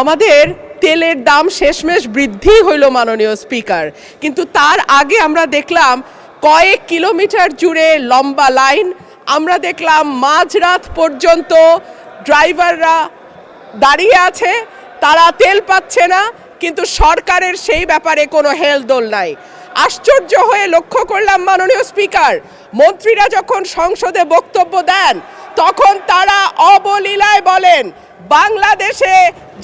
আমাদের তেলের দাম শেষমেশ বৃদ্ধি হইল মাননীয় স্পিকার, কিন্তু তার আগে আমরা দেখলাম কয়েক কিলোমিটার জুড়ে লম্বা লাইন। আমরা দেখলাম মাঝরাত পর্যন্ত ড্রাইভাররা দাঁড়িয়ে আছে, তারা তেল পাচ্ছে না, কিন্তু সরকারের সেই ব্যাপারে কোনো হেলদোল নাই। আশ্চর্য হয়ে লক্ষ্য করলাম মাননীয় স্পিকার, মন্ত্রীরা যখন সংসদে বক্তব্য দেন তখন তারা অবলীলায় বলেন বাংলাদেশে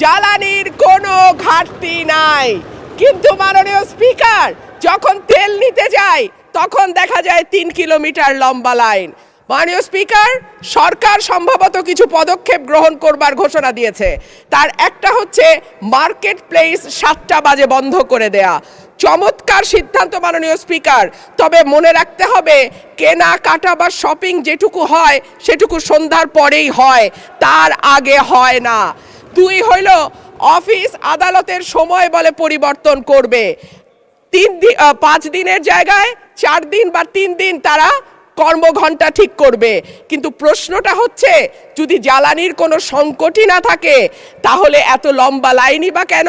জ্বালানির কোনো ঘাটতি নাই, কিন্তু মাননীয় স্পিকার যখন তেল নিতে যায় তখন দেখা যায় 3 কিলোমিটার লম্বা লাইন। মাননীয় স্পিকার, সরকার সম্ভবত কিছু পদক্ষেপ গ্রহণ করবার ঘোষণা দিয়েছে। তার একটা হচ্ছে মার্কেট প্লেস 7টা বাজে বন্ধ করে দেয়া। চমৎকার সিদ্ধান্ত মাননীয় স্পিকার, তবে মনে রাখতে হবে কেনাকাটা বা শপিং যেটুকু হয় সেটুকু সন্ধ্যার পরেই হয়, তার আগে হয় না। 2 হইল অফিস আদালতের সময় বলে পরিবর্তন করবে। 5 দিনের জায়গায় 4 দিন বা 3 দিন তারা কর্মঘণ্টা ঠিক করবে। কিন্তু প্রশ্নটা হচ্ছে যদি জ্বালানির কোনো সংকটই না থাকে তাহলে এত লম্বা লাইনই বা কেন,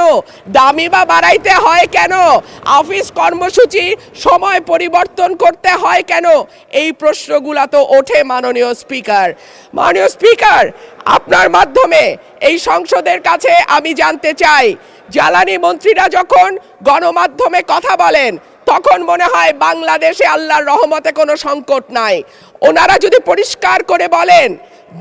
দামই বা বাড়াইতে হয় কেন, অফিস কর্মসূচি সময় পরিবর্তন করতে হয় কেন? এই প্রশ্নগুলো তো ওঠে মাননীয় স্পিকার। মাননীয় স্পিকার, আপনার মাধ্যমে এই সংসদের কাছে আমি জানতে চাই, জ্বালানি মন্ত্রীরা যখন গণমাধ্যমে কথা বলেন তখন মনে হয় বাংলাদেশে আল্লাহর রহমতে কোনো সংকট নাই। ওনারা যদি পরিষ্কার করে বলেন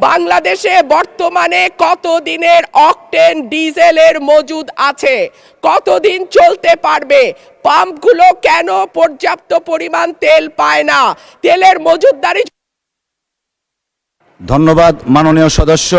বাংলাদেশে বর্তমানে কত দিনের অকটেন ডিজেলের মজুদ আছে, কতদিন চলতে পারবে, পাম্পগুলো কেন পর্যাপ্ত পরিমাণ তেল পায় না, তেলের মজুদদারি। ধন্যবাদ মাননীয় সদস্য।